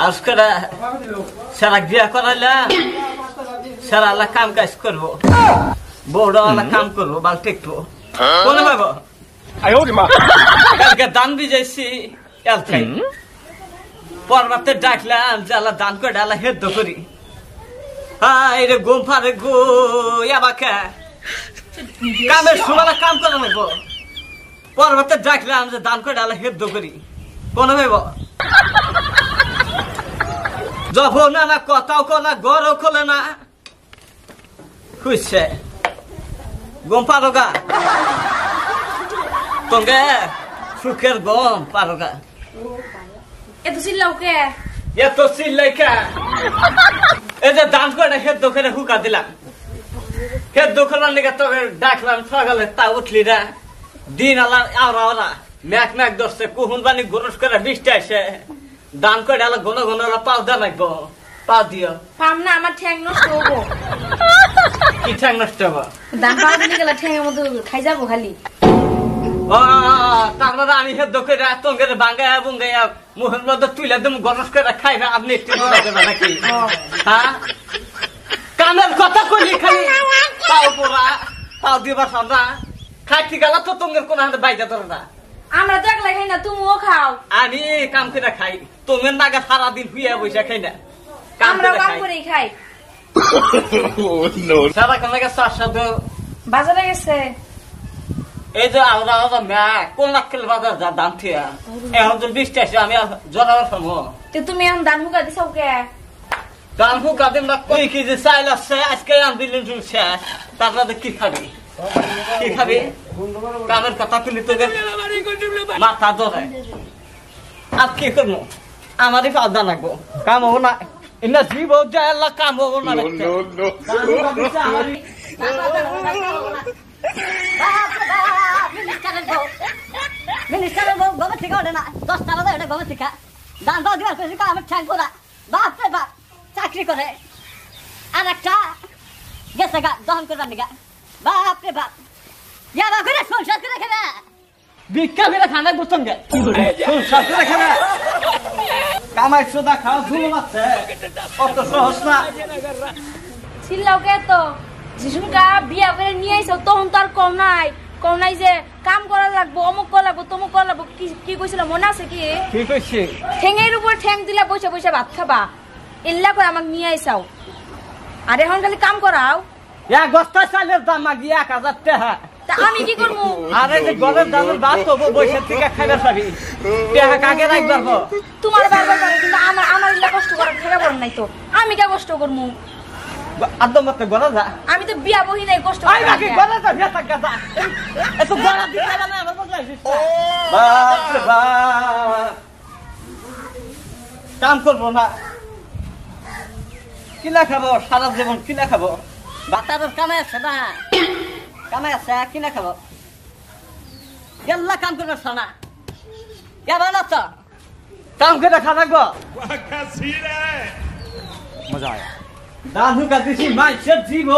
আজকে সারা বিয়া করাইলাম সারা আল্লাহ কাম কাজ করবো বউরা আল্লাহ কাম করবো বাল টেকবো কোনে পাবো কালকে দান বিজাইছি পর্বতে ডাকলাম যে আল্লাহ দান করে আল্লাহ হেদ্দ করি হাই রে ঘুম ফারে গো ইয়াবাকে কামের সময় কাম করা লাগবো পর্বতে ডাকলাম যে দান করে আল্লাহ হেদ্দ করি কোনে ভাইব যখন না কথাও কলা গড়ও খোলে না খুঁজছে গম পারোগা তোকে সুখের গম পারোগা এত চিল্লাও কে এত চিল্লাই কে এই যে দান করে হেদ দোকানে হুকা দিলাম হেদ দোকানের লিগে তোকে ডাকলাম সকালে তা উঠলি না দিন আলা আওরা ম্যাক ম্যাক ধরছে কুহুন বানি গরস করে বৃষ্টি আসে দান করে আলা ঘন ঘন পাও দা লাগবো পাও দিও পাম না আমার ঠ্যাং নষ্ট হবো কি ঠ্যাং নষ্ট হবো দান পাও দিলে গেলে ঠ্যাংের মধ্যে খাই যাবো খালি তারপরে আমি হেদ করে তোকে বাঙ্গায়া বুঙ্গাইয়া মুখের মধ্যে তুলে দেব গরস করে খাইবে আপনি একটু নাকি হ্যাঁ কানের কথা কইলি খালি পাও পোড়া পাও দিবার সামনা খাইতে গেলা তো তোমার কোন হাতে বাইজা ধরে না আমরা তো একলা খাই না তুমিও খাও আমি কাম করে খাই তোমার নাগা সারাদিন হুইয়া বসে খাই না আমরা কাম করেই খাই সারা কামাকে সাথে বাজারে গেছে এই যে আমরা কোন লাখের বাজার যা দাম থিয়া এখন তো বৃষ্টি আসে আমি জনাবার সময় তুমি এখন দান হুকা দিছ কে দান হুকা দিন না কই কেজি চাইল আছে আজকে আম দিলেন শেষ তারপরে কি খাবি কি খাবি কামের কথা তুলি তোকে মাথা ধরে আর কি করবো আমারই পাওয়া লাগবো কাম হবো না এমনি জীব যায় আল্লাহ কাম হবো না মিনিস্টারের বউ গোবর থেকে ওঠে না 10টা বাজে ওঠে গোবর থেকে দান পাও দিবার পেয়েছি আমার ঠ্যাং করা বাপ রে বাপ চাকরি করে আর একটা গেছে গা দহন করবার নিগা বাপ রে বাপ ইয়াবা করে সংসার করে খেলে ভিক্ষা করে খানা করতাম গে সংসার করে খেলে কামাই সোদা খাওয়া শুরু আছে অত সহজ না চিল্লাও কে তো যিশুকা বিয়া করে নিয়ে আইছো তখন তো আর কম নাই যে কাম করা লাগবো অমুক করা লাগবো তমুক করা লাগবো কি কইছিল মনে আছে কি কি কইছি ঠ্যাঙের উপর ঠ্যাং দিলা বসে বসে ভাত খাবা ইল্লা করে আমাকে নিয়ে আইসাও আর এখন খালি কাম করাও এক বস্তা চালের দাম মাগি 1000 টাকা তা আমি কি করবো আরে যে গলের দামের ভাত তো বসে থেকে খাইবে পাবি টাকা কাকে রাখবো তোমার বারবার করে কিন্তু আমার ইল্লা কষ্ট করার ঠেকা পড়ে নাই তো আমি কে কষ্ট করবো আদম মতে গলা যা আমি তো বিয়া বহি নাই কষ্ট আই বাকি গলা যা ভেতা গাদা এত গলা দিতে না আমার বদলাই বাপ রে বাপ কাম করবো না কিনা খাবো সারা জীবন কিনা খাবো বাতারের কামাই আছে না কামাই আছে কিনা খাবো গেল্লা কাম করবে সোনা কেমন আছো কাম করে খা লাগবো মজা আয়া দানু কাটিছি মাইসের জীব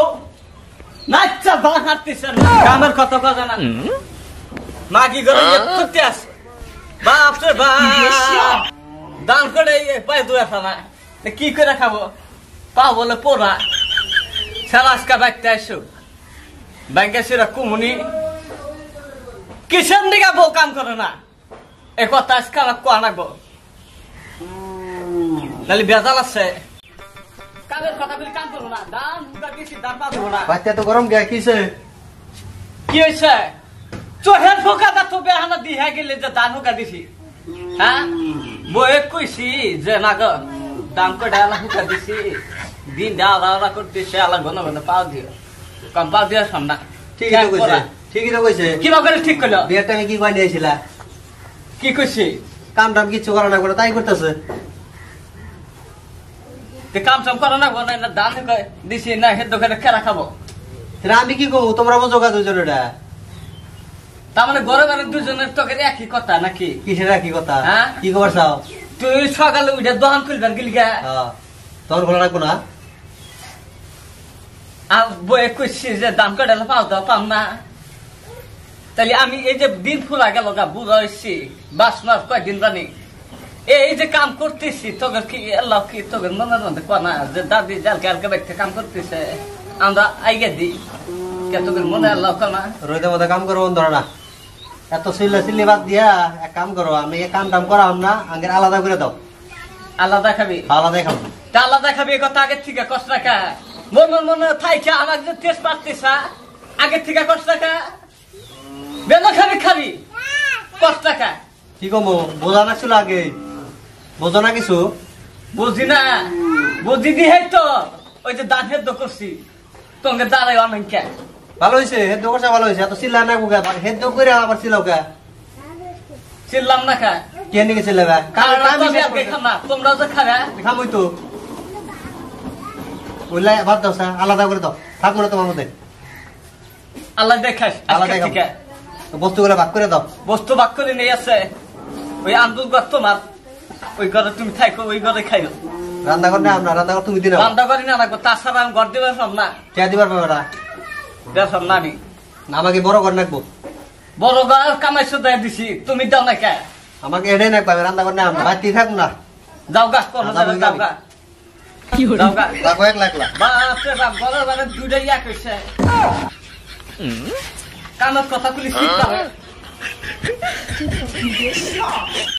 নাচ্চা দান হাঁটতেছে কামের কত কথা না মাগি করে করতে আসে বাপ রে বাপ দান করে পাই দু আসা না কি করে খাবো পা বলে পোড়া সালাসকা বাইতে আসো ব্যাংকে সেরা কুমুনি কিসের দিকে বউ কাম করে না এ কথা আজকে আমার কোয়া লাগবো নাহলে বেজাল আছে কামের কথা বলি কাম করবো না দান কিছু দান পাবো না বাচ্চা তো গরম গিয়া কিছে কি হয়েছে চোহের ফোকাটা তো বেহানা দিয়ে গেলে যে দান হুকা দিছি হ্যাঁ বয়ে কইছি যে না গো দাম করে ডালা হুকা দিছি দিন ডালা করতেছে আলা ঘন ঘন পাও দিও কম পাও দিও সামনা ঠিকই তো কইছে কি করে ঠিক করলো বিয়ের টাইমে কি কই দিয়েছিলা কি কইছি কাম টাম কিছু করা না করে তাই করতেছে কাম টাম করা না বলে না দান দিছি না হেদ দোকানে খেলা খাবো আমি কি কব তোমরা বোঝো গা দুজন এটা তার মানে ঘরে মানে দুজনের তোকে একই কথা নাকি কিসের একই কথা হ্যাঁ কি খবর চাও তুই সকালে উঠে দোকান খুলবেন গেলি গা তখন খোলা রাখবো না আর বয়ে কইছি যে দাম কাটালে পাও দাও পাম না তাহলে আমি এই যে দিন ফুলা গেল গা বুড়া হয়েছি 22 মাস কয়েকদিন জানি এই যে কাম করতেছি তোকে কি আল্লাহ কি তোকে মনের মধ্যে কোনা যে দাদি জালকে আলকে ব্যক্তি কাম করতেছে আমরা আইগে দিই কে তোকে মনে আল্লাহ কোনা রোদে মধ্যে কাম করো ধরো না এত চিল্লি বাদ দিয়া এক কাম করো আমি এক কাম টাম করাম না আগে আলাদা করে দাও আলাদা খাবি আলাদাই খাবো তা আলাদা খাবি এই কথা আগের থেকে কষ্ট রাখা মনে থাইকা আমার যে টেস্ট পাচ্ছিস আগের থেকে কষ্ট রাখা বেলা খাবি কষ্ট রাখা কি কমো বোঝা না ছিল আগে বোঝো না কিছু বুঝি না বুঝি দিয়ে তো ওই যে দান হেদ্দ করছি তোকে দাঁড়াই অনেক কে ভালো হয়েছে হেদ্দ করছে ভালো হয়েছে এত চিল্লা না গুগা হেদ্দ করে আবার চিল্লাও কে চিনলাম না খা কে নিকে চিল্লাবা খানা তোমরা যে খাবে খামই তো ওইলাই বাদ দাও স্যার আলাদা করে দাও থাকবো না তোমার মধ্যে আল্লাহ দেখাস আলাদা থেকে বস্তুগুলো ভাগ করে দাও বস্তু বাক করে নিয়ে আছে ওই আন্দোলন ঘর তোমার ওই ঘরে তুমি থাকো ওই ঘরে খাইও রান্না কর না আমরা রান্না কর তুমি দিন রান্না করি না লাগবো তাছাড়া আমি ঘর দিবার সব না কে দিবার পাবে দেড় না আমি আমাকে বড় করে নাকবো বড় ঘর কামাইছো দেয় দিছি তুমি দাও না কে আমাকে এটাই নাক পাবে রান্না কর না আমরা বাড়তি থাকবো না যাও গা কোনো যাও গা যাও গা রাখো এক লাখ বাপরে বাপ ঘরের মানে দুইটাই এক হয়েছে কানের কথা খুলি শিখতে হবে